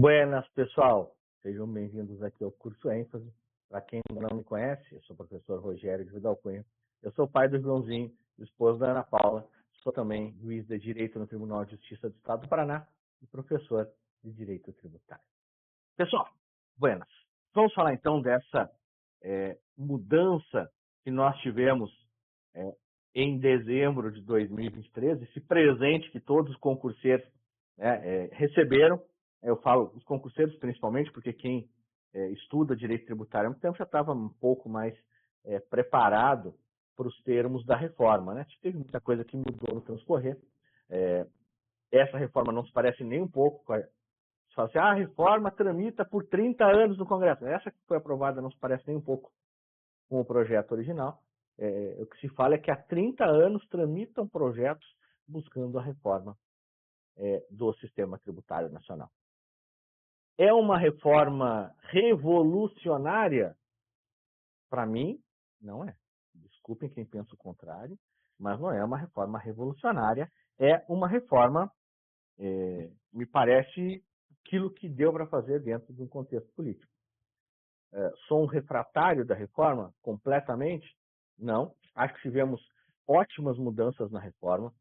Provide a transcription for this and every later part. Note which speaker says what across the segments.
Speaker 1: Buenas, pessoal. Sejam bem-vindos aqui ao curso ênfase. Para quem ainda não me conhece, eu sou o professor Rogério de Vidal Cunha. Eu sou o pai do Joãozinho, esposo da Ana Paula. Sou também juiz de Direito no Tribunal de Justiça do Estado do Paraná e professor de Direito Tributário. Pessoal, buenas. Vamos falar então dessa mudança que nós tivemos em dezembro de 2023, esse presente que todos os concurseiros receberam. Eu falo os concurseiros principalmente, porque quem estuda direito tributário há muito tempo já estava um pouco mais preparado para os termos da reforma, né? Teve muita coisa que mudou no transcorrer. Essa reforma não se parece nem um pouco com a... Você fala assim, a reforma tramita por 30 anos no Congresso. Essa que foi aprovada não se parece nem um pouco com o projeto original. O que se fala é que há 30 anos tramitam projetos buscando a reforma do sistema tributário nacional. É uma reforma revolucionária? Para mim, não é. Desculpem quem pensa o contrário, mas não é uma reforma revolucionária. É uma reforma, me parece, aquilo que deu para fazer dentro de um contexto político. Sou um refratário da reforma completamente? Não. Acho que tivemos ótimas mudanças na reforma,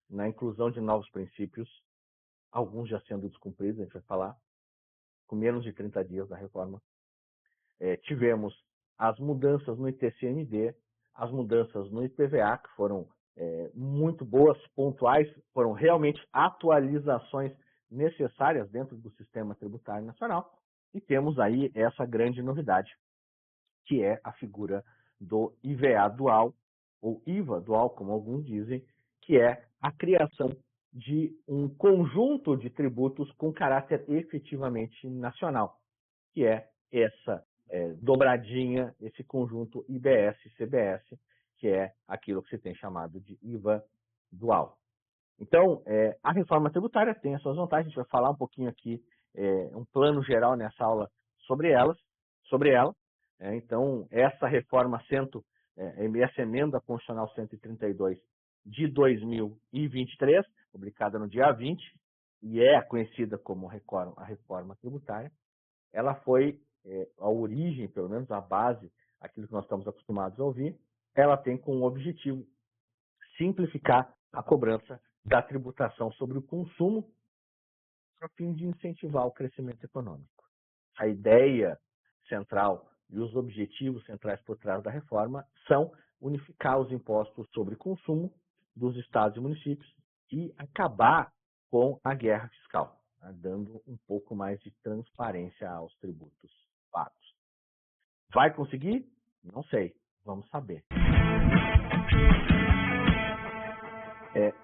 Speaker 1: na inclusão de novos princípios, alguns já sendo descumpridos, a gente vai falar, com menos de 30 dias da reforma. Tivemos as mudanças no ITCMD, as mudanças no IPVA, que foram muito boas, pontuais, foram realmente atualizações necessárias dentro do sistema tributário nacional. E temos aí essa grande novidade, que é a figura do IVA dual, ou IVA dual, como alguns dizem, que é a criação de um conjunto de tributos com caráter efetivamente nacional, que é essa dobradinha, esse conjunto IBS-CBS, que é aquilo que se tem chamado de IVA dual. Então, a reforma tributária tem as suas vantagens, a gente vai falar um pouquinho aqui, um plano geral nessa aula sobre ela. Então, essa reforma, essa emenda constitucional 132 de 2023, publicada no dia 20, e é conhecida como a reforma tributária, ela foi a origem, pelo menos a base, aquilo que nós estamos acostumados a ouvir, ela tem como objetivo simplificar a cobrança da tributação sobre o consumo a fim de incentivar o crescimento econômico. A ideia central e os objetivos centrais por trás da reforma são unificar os impostos sobre consumo dos estados e municípios e acabar com a guerra fiscal, dando um pouco mais de transparência aos tributos pagos. Vai conseguir? Não sei. Vamos saber.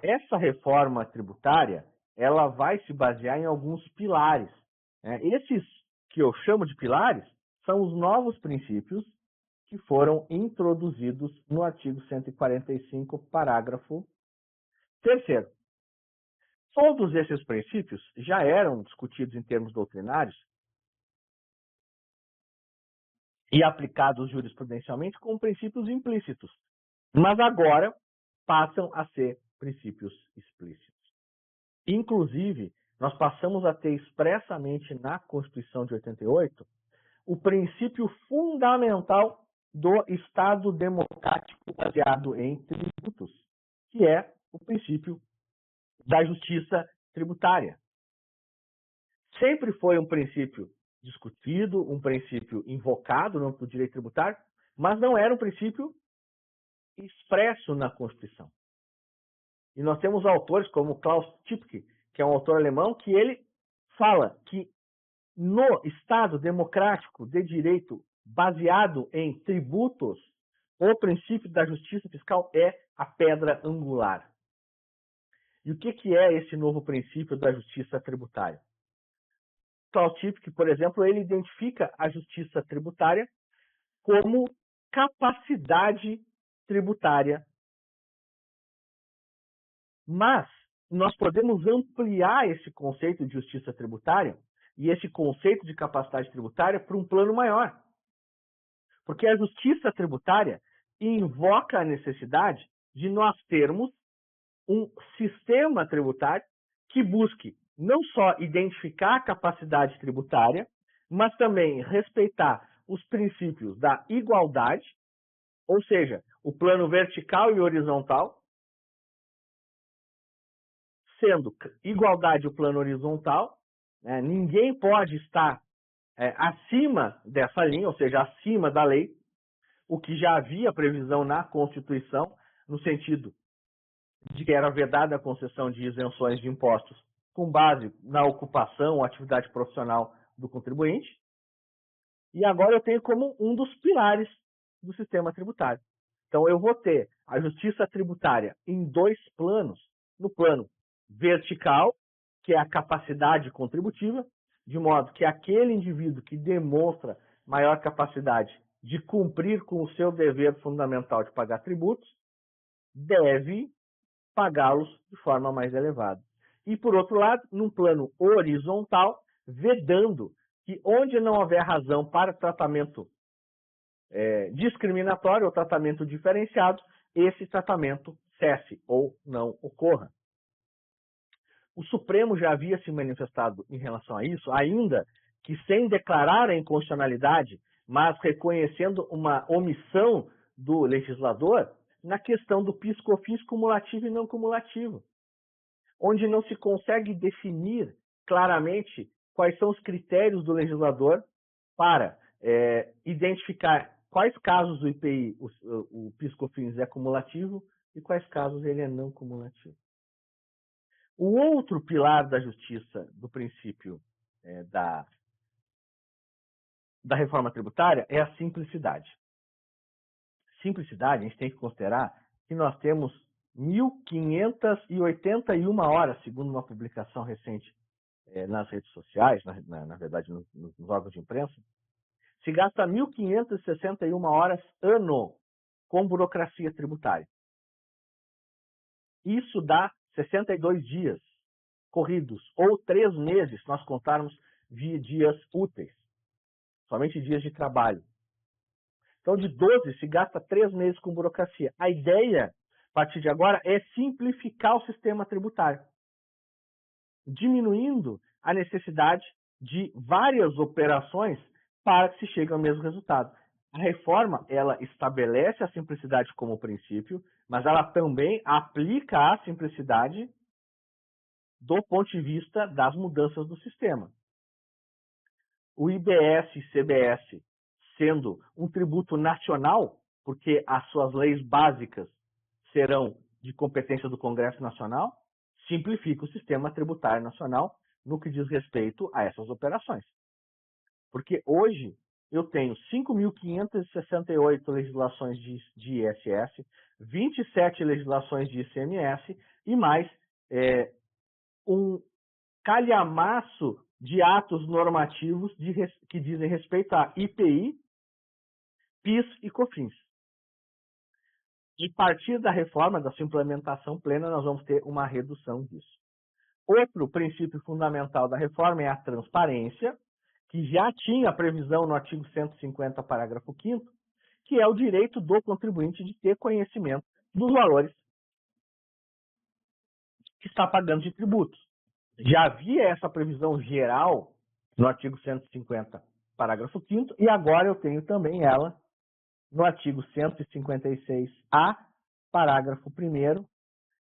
Speaker 1: Essa reforma tributária, ela vai se basear em alguns pilares. Esses que eu chamo de pilares são os novos princípios que foram introduzidos no artigo 145, parágrafo 3º. Todos esses princípios já eram discutidos em termos doutrinários e aplicados jurisprudencialmente como princípios implícitos, mas agora passam a ser princípios explícitos. Inclusive, nós passamos a ter expressamente na Constituição de 88 o princípio fundamental do Estado democrático baseado em tributos, que é o princípio da justiça tributária. Sempre foi um princípio discutido, um princípio invocado no âmbito do direito tributário, mas não era um princípio expresso na Constituição. E nós temos autores como Klaus Tschipke, que é um autor alemão, que ele fala que no Estado democrático de direito baseado em tributos, o princípio da justiça fiscal é a pedra angular. E o que é esse novo princípio da justiça tributária? Klaus Tschipke, por exemplo, ele identifica a justiça tributária como capacidade tributária. Mas nós podemos ampliar esse conceito de justiça tributária e esse conceito de capacidade tributária para um plano maior. Porque a justiça tributária invoca a necessidade de nós termos um sistema tributário que busque não só identificar a capacidade tributária, mas também respeitar os princípios da igualdade, ou seja, o plano vertical e horizontal, sendo igualdade o plano horizontal, né, ninguém pode estar acima dessa linha, ou seja, acima da lei, o que já havia previsão na Constituição, no sentido de que era vedada a concessão de isenções de impostos com base na ocupação ou atividade profissional do contribuinte. E agora eu tenho como um dos pilares do sistema tributário. Então, eu vou ter a justiça tributária em dois planos. No plano vertical, que é a capacidade contributiva, de modo que aquele indivíduo que demonstra maior capacidade de cumprir com o seu dever fundamental de pagar tributos, deve pagá-los de forma mais elevada. E, por outro lado, num plano horizontal, vedando que onde não houver razão para tratamento discriminatório ou tratamento diferenciado, esse tratamento cesse ou não ocorra. O Supremo já havia se manifestado em relação a isso, ainda que sem declarar a inconstitucionalidade, mas reconhecendo uma omissão do legislador na questão do PIS/COFINS cumulativo e não cumulativo, onde não se consegue definir claramente quais são os critérios do legislador para identificar quais casos o IPI, o PIS/COFINS é cumulativo e quais casos ele é não cumulativo. O outro pilar da justiça, do princípio da reforma tributária, é a simplicidade. Simplicidade, a gente tem que considerar que nós temos 1.581 horas, segundo uma publicação recente nas redes sociais, na verdade nos órgãos de imprensa, se gasta 1.561 horas ano com burocracia tributária. Isso dá 62 dias corridos, ou 3 meses, se nós contarmos via dias úteis, somente dias de trabalho. Então, de 12 se gasta 3 meses com burocracia. A ideia, a partir de agora, é simplificar o sistema tributário, diminuindo a necessidade de várias operações para que se chegue ao mesmo resultado. A reforma, ela estabelece a simplicidade como princípio, mas ela também aplica a simplicidade do ponto de vista das mudanças do sistema. O IBS e CBS, sendo um tributo nacional, porque as suas leis básicas serão de competência do Congresso Nacional, simplifica o sistema tributário nacional no que diz respeito a essas operações. Porque hoje eu tenho 5.568 legislações de ISS, 27 legislações de ICMS e mais um calhamaço de atos normativos que dizem respeito a IPI, PIS e COFINS. A partir da reforma, da sua implementação plena, nós vamos ter uma redução disso. Outro princípio fundamental da reforma é a transparência, que já tinha previsão no artigo 150, parágrafo 5º, que é o direito do contribuinte de ter conhecimento dos valores que está pagando de tributos. Já havia essa previsão geral no artigo 150, parágrafo 5º, e agora eu tenho também ela no artigo 156A, parágrafo 1º,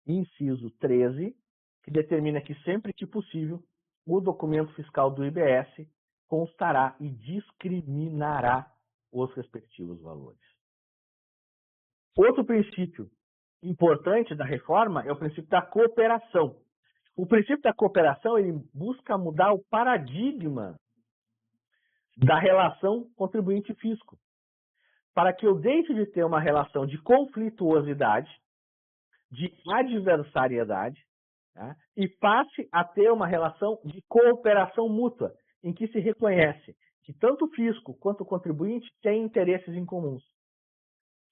Speaker 1: inciso 13, que determina que sempre que possível o documento fiscal do IBS constará e discriminará os respectivos valores. Outro princípio importante da reforma é o princípio da cooperação. O princípio da cooperação ele busca mudar o paradigma da relação contribuinte-fisco, para que eu deixe de ter uma relação de conflituosidade, de adversariedade, tá? E passe a ter uma relação de cooperação mútua, em que se reconhece que tanto o fisco quanto o contribuinte têm interesses em comuns.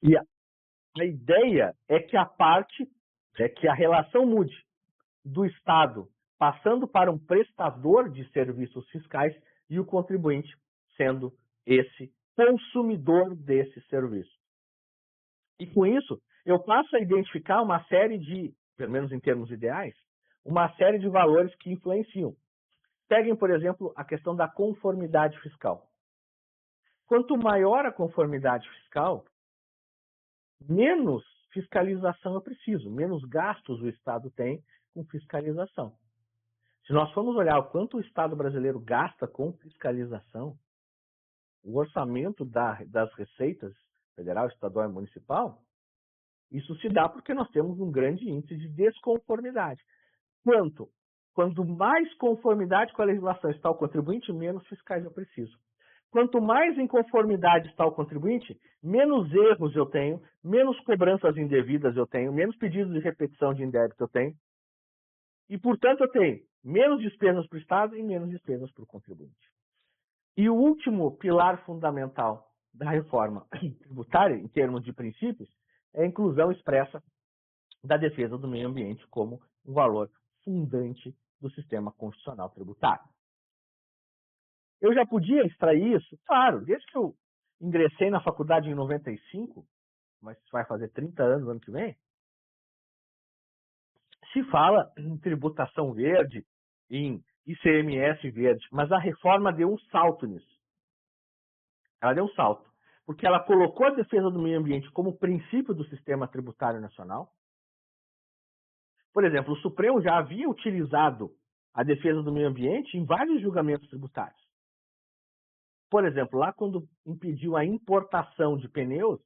Speaker 1: E a ideia é que a relação mude do Estado passando para um prestador de serviços fiscais e o contribuinte sendo esse consumidor desse serviço. E com isso, eu passo a identificar uma série de, pelo menos em termos ideais, uma série de valores que influenciam. Peguem, por exemplo, a questão da conformidade fiscal. Quanto maior a conformidade fiscal, menos fiscalização eu preciso, menos gastos o Estado tem com fiscalização. Se nós formos olhar o quanto o Estado brasileiro gasta com fiscalização, o orçamento das receitas federal, estadual e municipal, isso se dá porque nós temos um grande índice de desconformidade. Quanto mais conformidade com a legislação está o contribuinte, menos fiscais eu preciso. Quanto mais em conformidade está o contribuinte, menos erros eu tenho, menos cobranças indevidas eu tenho, menos pedidos de repetição de indébito eu tenho. E, portanto, eu tenho menos despesas para o Estado e menos despesas para o contribuinte. E o último pilar fundamental da reforma tributária, em termos de princípios, é a inclusão expressa da defesa do meio ambiente como um valor fundante do sistema constitucional tributário. Eu já podia extrair isso? Claro, desde que eu ingressei na faculdade em 95, mas vai fazer 30 anos no ano que vem, se fala em tributação verde, em ICMS verde, mas a reforma deu um salto nisso. Ela deu um salto, porque ela colocou a defesa do meio ambiente como princípio do sistema tributário nacional. Por exemplo, o Supremo já havia utilizado a defesa do meio ambiente em vários julgamentos tributários. Por exemplo, lá quando impediu a importação de pneus,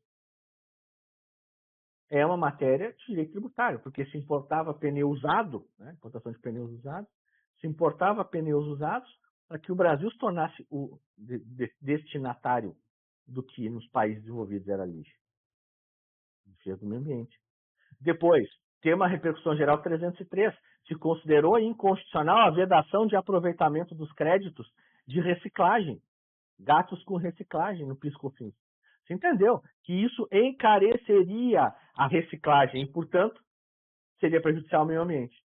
Speaker 1: é uma matéria de direito tributário, porque se importava pneu usado, né, importação de pneus usados, se importava pneus usados para que o Brasil se tornasse o destinatário do que nos países desenvolvidos era lixo. Defesa do meio ambiente. Depois, tema repercussão geral 303, se considerou inconstitucional a vedação de aproveitamento dos créditos de reciclagem, gastos com reciclagem no PIS/COFINS. Você entendeu que isso encareceria a reciclagem e, portanto, seria prejudicial ao meio ambiente.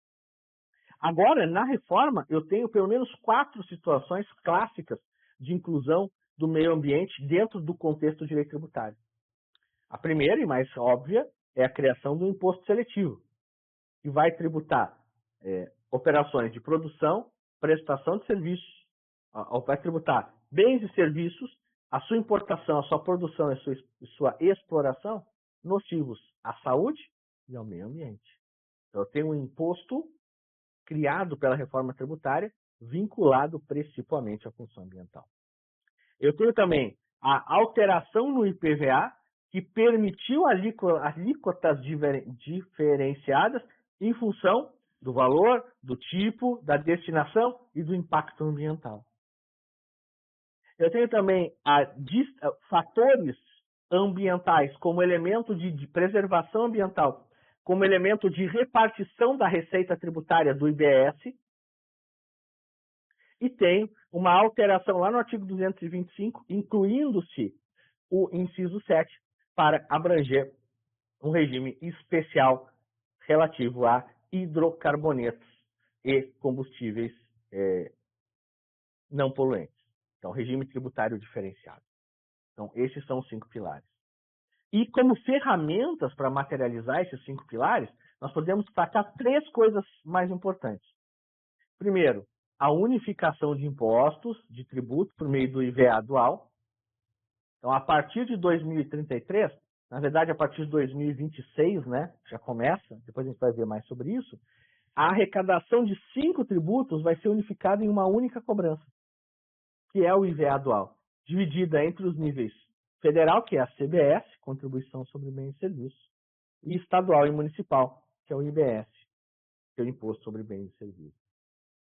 Speaker 1: Agora, na reforma, eu tenho pelo menos 4 situações clássicas de inclusão do meio ambiente dentro do contexto do direito tributário. A primeira e mais óbvia é a criação do imposto seletivo, que vai tributar operações de produção, prestação de serviços, vai tributar bens e serviços, a sua importação, a sua produção e sua exploração nocivos à saúde e ao meio ambiente. Então, eu tenho um imposto criado pela reforma tributária vinculado principalmente à função ambiental. Eu tenho também a alteração no IPVA, que permitiu alíquotas diferenciadas em função do valor, do tipo, da destinação e do impacto ambiental. Eu tenho também fatores ambientais como elemento de preservação ambiental, como elemento de repartição da receita tributária do IBS, e tenho uma alteração lá no artigo 225, incluindo-se o inciso 7, para abranger um regime especial relativo a hidrocarbonetos e combustíveis não poluentes. Então, regime tributário diferenciado. Então, esses são os 5 pilares. E como ferramentas para materializar esses 5 pilares, nós podemos destacar 3 coisas mais importantes. Primeiro, a unificação de impostos, de tributos, por meio do IVA dual. Então, a partir de 2033, na verdade, a partir de 2026, né, já começa, depois a gente vai ver mais sobre isso, a arrecadação de 5 tributos vai ser unificada em uma única cobrança, que é o IVA dual, dividida entre os níveis federal, que é a CBS, Contribuição sobre Bens e Serviços, e estadual e municipal, que é o IBS, que é o Imposto sobre Bens e Serviços.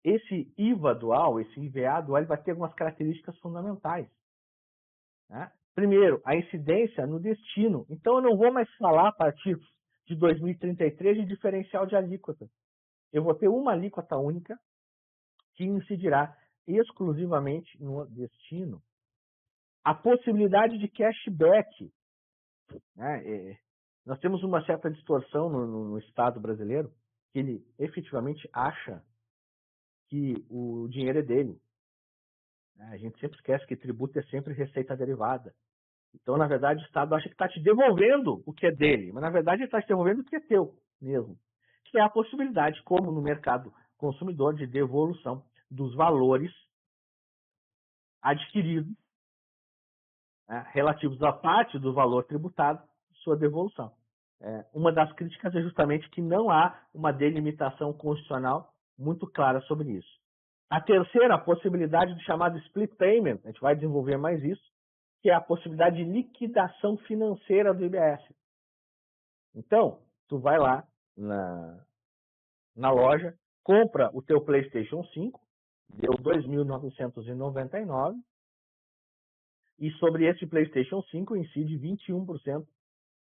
Speaker 1: Esse IVA dual, esse IVA dual, ele vai ter algumas características fundamentais, né? Primeiro, a incidência no destino. Então, eu não vou mais falar a partir de 2033 de diferencial de alíquota. Eu vou ter uma alíquota única que incidirá exclusivamente no destino. A possibilidade de cashback, né? Nós temos uma certa distorção no Estado brasileiro, que ele efetivamente acha que o dinheiro é dele. A gente sempre esquece que tributo é sempre receita derivada. Então, na verdade, o Estado acha que está te devolvendo o que é dele, mas na verdade ele está te devolvendo o que é teu mesmo, que é a possibilidade, como no mercado consumidor, de devolução dos valores adquiridos, né, relativos à parte do valor tributado, sua devolução. Uma das críticas é justamente que não há uma delimitação constitucional muito clara sobre isso. A terceira, a possibilidade de chamado split payment, a gente vai desenvolver mais isso, que é a possibilidade de liquidação financeira do IBS. Então, tu vai lá na loja, compra o teu PlayStation 5, deu 2.999, e sobre esse PlayStation 5 incide 21%,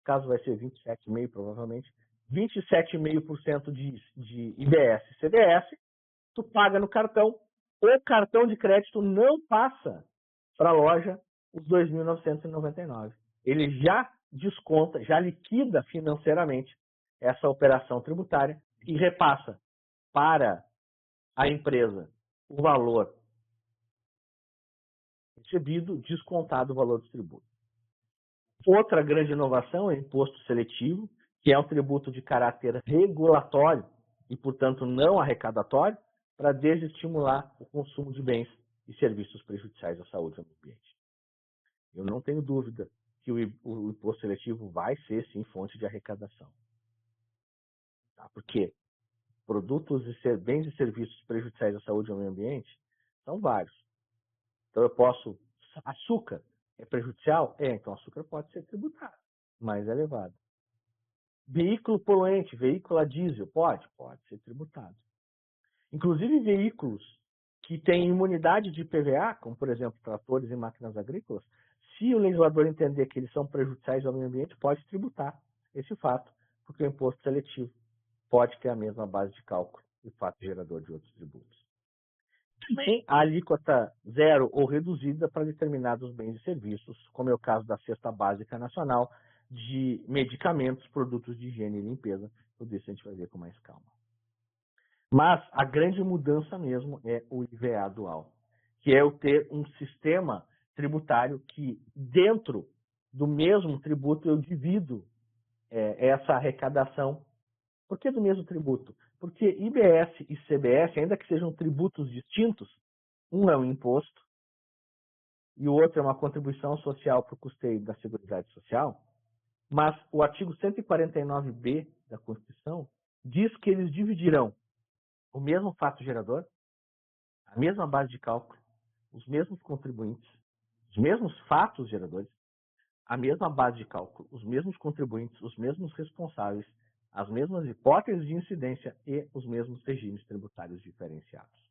Speaker 1: caso vai ser 27,5% provavelmente, 27,5% de IBS e CBS, tu paga no cartão, o cartão de crédito não passa para a loja os 2.999. Ele já desconta, já liquida financeiramente essa operação tributária e repassa para a empresa o valor recebido, descontado o valor dos tributos. Outra grande inovação é o imposto seletivo, que é um tributo de caráter regulatório e, portanto, não arrecadatório, para desestimular o consumo de bens e serviços prejudiciais à saúde e ao meio ambiente. Eu não tenho dúvida que o imposto seletivo vai ser, sim, fonte de arrecadação. Tá? Porque produtos e bens e serviços prejudiciais à saúde e ao meio ambiente são vários. Então eu posso... Açúcar é prejudicial? Então açúcar pode ser tributado, mais elevado. Veículo poluente, veículo a diesel, pode ser tributado. Inclusive veículos que têm imunidade de IPVA, como por exemplo tratores e máquinas agrícolas, se o legislador entender que eles são prejudiciais ao meio ambiente, pode tributar esse fato, porque o imposto seletivo pode ter a mesma base de cálculo e fato gerador de outros tributos. Também a alíquota zero ou reduzida para determinados bens e serviços, como é o caso da Cesta Básica Nacional de medicamentos, produtos de higiene e limpeza. Tudo isso a gente vai ver com mais calma. Mas a grande mudança mesmo é o IVA dual, que é eu ter um sistema tributário que, dentro do mesmo tributo, eu divido essa arrecadação. Por que do mesmo tributo? Porque IBS e CBS, ainda que sejam tributos distintos, um é um imposto e o outro é uma contribuição social para o custeio da Seguridade Social, mas o artigo 149b da Constituição diz que eles dividirão o mesmo fato gerador, a mesma base de cálculo, os mesmos contribuintes, os mesmos fatos geradores, a mesma base de cálculo, os mesmos contribuintes, os mesmos responsáveis, as mesmas hipóteses de incidência e os mesmos regimes tributários diferenciados.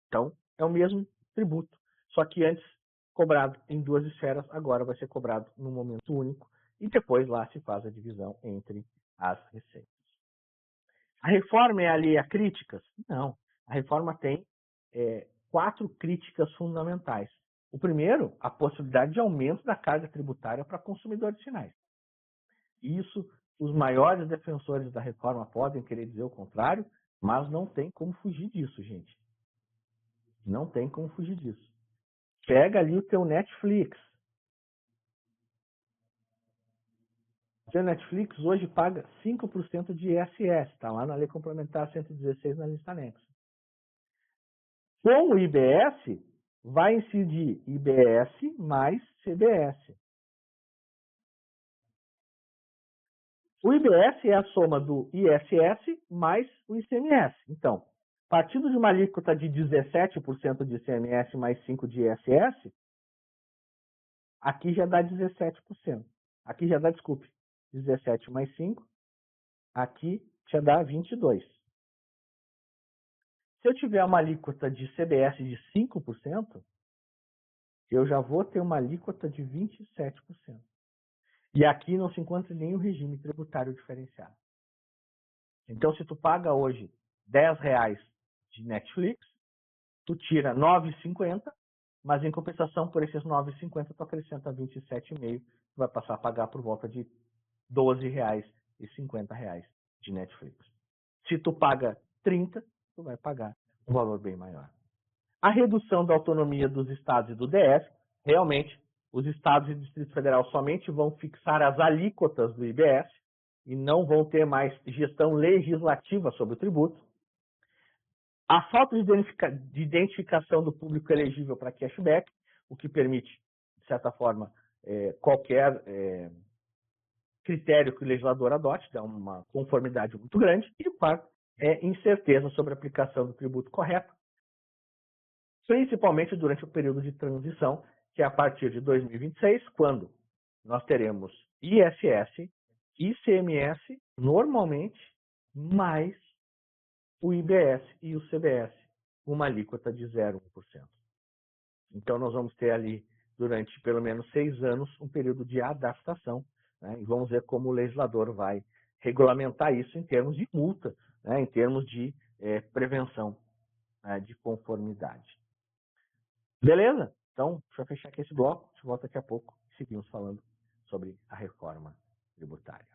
Speaker 1: Então, é o mesmo tributo, só que antes cobrado em duas esferas, agora vai ser cobrado num momento único e depois lá se faz a divisão entre as receitas. A reforma é alheia a críticas? Não. A reforma tem 4 críticas fundamentais. O primeiro, a possibilidade de aumento da carga tributária para consumidores finais. Isso, os maiores defensores da reforma podem querer dizer o contrário, mas não tem como fugir disso, gente. Não tem como fugir disso. Pega ali o teu Netflix. O teu Netflix hoje paga 5% de ISS, está lá na Lei Complementar 116 na lista anexa. Com o IBS, vai incidir IBS mais CBS. O IBS é a soma do ISS mais o ICMS. Então, partindo de uma alíquota de 17% de ICMS mais 5% de ISS, aqui já dá 17%. Aqui já dá, 17 mais 5, aqui já dá 22%. Se eu tiver uma alíquota de CBS de 5%, eu já vou ter uma alíquota de 27%. E aqui não se encontra nenhum regime tributário diferenciado. Então, se tu paga hoje R$10 de Netflix, tu tira R$ 9,50, mas em compensação por esses R$ 9,50, tu acrescenta R$ 27,5, tu vai passar a pagar por volta de R$ 12,50 de Netflix. Se tu paga 30, tu vai pagar um valor bem maior. A redução da autonomia dos estados e do DF, realmente, os estados e o Distrito Federal somente vão fixar as alíquotas do IBS, e não vão ter mais gestão legislativa sobre o tributo. A falta de identificação do público elegível para cashback, o que permite, de certa forma, qualquer critério que o legislador adote, dá uma conformidade muito grande. E o quarto é incerteza sobre a aplicação do tributo correto, principalmente durante o período de transição, que é a partir de 2026, quando nós teremos ISS, ICMS, normalmente, mais o IBS e o CBS, uma alíquota de 0,1%. Então, nós vamos ter ali, durante pelo menos 6 anos, um período de adaptação, né? E vamos ver como o legislador vai regulamentar isso em termos de multa, né? Em termos de prevenção, né? De conformidade. Beleza? Então, deixa eu fechar aqui esse bloco, a gente volta daqui a pouco e seguimos falando sobre a reforma tributária.